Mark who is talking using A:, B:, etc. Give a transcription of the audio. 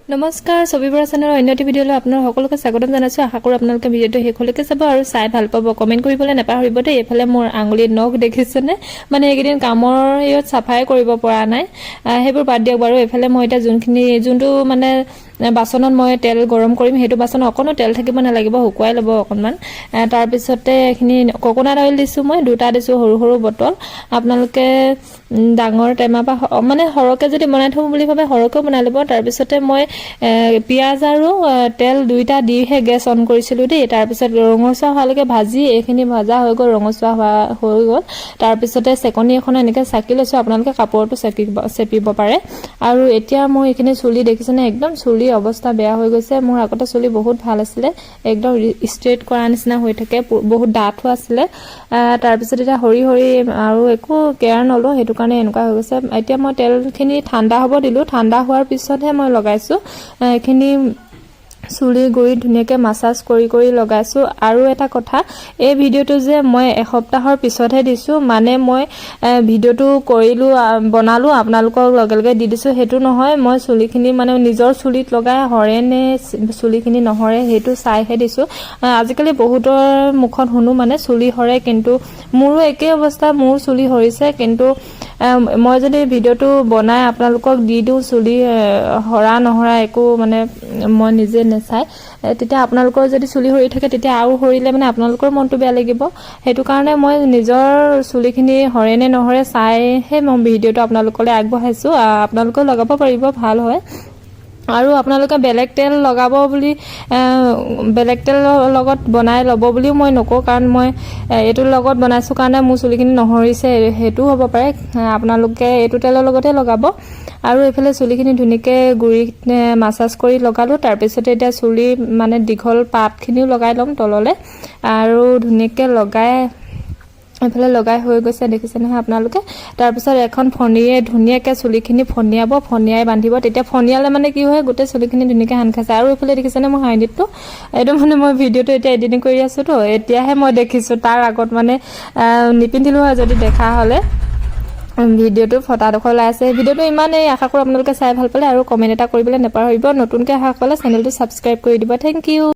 A: নমস্কাৰ ছবিবৰা চেনেলৰ অন্য এটা ভিডিঅ'লৈ আপোনালোক সকলোকে স্বাগতম জনাইছো। আশা কৰোঁ আপোনালোকে ভিডিঅ'টো শেষলৈকে চাব আৰু চাই ভাল পাব। কমেণ্ট কৰিবলৈ নাপাহৰিব দেই। এইফালে মোৰ আঙুলিৰ নখ দেখিছেনে? মানে এইকেইদিন কামৰ ইয়াত চাফাই কৰিব পৰা নাই, সেইবোৰ বাদ দিয়ক বাৰু। এইফালে মই এতিয়া যোনটো মানে বাচনত মই তেল গৰম কৰিম, সেইটো বাচনত অকণো তেল থাকিব নালাগিব, শুকুৱাই ল'ব অকণমান। তাৰপিছতে এইখিনি কোকোনাট অইল দিছোঁ, মই 2টা দিছোঁ, সৰু সৰু বটল। আপোনালোকে ডাঙৰ টেমা বা মানে সৰহকৈ যদি বনাই থওঁ বুলি ভাবে সৰহকৈ বনাই ল'ব। তাৰপিছতে মই পিঁয়াজ আৰু তেল 2টা দিহে গেছ অন কৰিছিলোঁ দেই। তাৰপিছত ৰঙচুৱা হোৱালৈকে ভাজি, এইখিনি ভজা হৈ গ'ল, ৰঙচুৱা হৈ গ'ল। তাৰপিছতে চেকনি এখন এনেকৈ চাকি লৈছোঁ, আপোনালোকে কাপোৰটো চেপিব পাৰে। আৰু এতিয়া মই এইখিনি চুলি দেখিছেনে, একদম চুলি অৱস্থা বেয়া হৈ গৈছে। মোৰ আগতে চুলি বহুত ভাল আছিলে, একদম ষ্ট্ৰেইট কৰা নিচিনা হৈ থাকে, বহুত ডাঠ হৈ আছিলে। তাৰপিছত এতিয়া সৰি আৰু একো কেয়াৰ নলওঁ, সেইটো কাৰণে এনেকুৱা হৈ গৈছে। এতিয়া মই তেলখিনি ঠাণ্ডা হ'ব দিলোঁ, ঠাণ্ডা হোৱাৰ পিছতহে মই লগাইছোঁ। এইখিনি চুলি গুৰিত ধুনীয়াকৈ মাছাজ কৰি লগাইছোঁ। আৰু এটা কথা, এই ভিডিঅ'টো যে মই এসপ্তাহৰ পিছতহে দিছোঁ, মানে মই ভিডিঅ'টো বনালোঁ আপোনালোকক লগে লগে দি দিছোঁ, সেইটো নহয়। মই চুলিখিনি মানে নিজৰ চুলিত লগাই হৰে নে চুলিখিনি নহৰে সেইটো চাইহে দিছোঁ। আজিকালি বহুতৰ মুখত শুনো মানে চুলি সৰে, কিন্তু মোৰো একেই অৱস্থা, মোৰ চুলি সৰিছে। কিন্তু মই যদি ভিডিঅ'টো বনাই আপোনালোকক দি দিওঁ চুলি সৰা নহৰা একো মানে মই নিজে নেচাই, তেতিয়া আপোনালোকৰ যদি চুলি সৰি থাকে তেতিয়া আৰু সৰিলে মানে আপোনালোকৰ মনটো বেয়া লাগিব। সেইটো কাৰণে মই নিজৰ চুলিখিনি সৰে নে নহৰে চাইহে মই ভিডিঅ'টো আপোনালোকলৈ আগবঢ়াইছোঁ। আপোনালোকেও লগাব পাৰিব, ভাল হয়। আৰু আপোনালোকে বেলেগ তেল লগাব বুলি বেলেগ তেলৰ লগত বনাই ল'ব বুলিও মই নকওঁ, কাৰণ মই এইটোৰ লগত বনাইছোঁ কাৰণে মোৰ চুলিখিনি নহৰিছে, সেইটোও হ'ব পাৰে। আপোনালোকে এইটো তেলৰ লগতে লগাব। আৰু এইফালে চুলিখিনি ধুনীয়াকৈ গুৰিত মাছাজ কৰি লগালোঁ। তাৰপিছতে এতিয়া চুলি মানে দীঘল পাতখিনিও লগাই ল'ম তললৈ, আৰু ধুনীয়াকৈ এইফালে লগাই হৈ গৈছে, দেখিছে নহয় আপোনালোকে। তাৰপিছত এখন ফণীৰে ধুনীয়াকৈ চুলিখিনি ফণিয়াই বান্ধিব। তেতিয়া ফণিয়ালে মানে কি হয়, গোটেই চুলিখিনি ধুনীয়াকৈ সান খাইছে। আৰু এইফালে দেখিছেনে মোৰ হাইনেটটো, এইটো মানে মই ভিডিঅ'টো এতিয়া এডিটিং কৰি আছোঁতো, এতিয়াহে মই দেখিছোঁ। তাৰ আগত মানে নিপিন্ধিলোঁ হয়, যদি দেখা হ'লে। ভিডিঅ'টো ফটাডোখৰ ওলাই আছে। ভিডিঅ'টো ইমানেই, আশা কৰোঁ আপোনালোকে চাই ভাল পালে, আৰু কমেণ্ট এটা কৰিবলৈ নাপাহৰিব। নতুনকৈ অহা সকলে চেনেলটো ছাবস্ক্ৰাইব কৰি দিব। Thank U.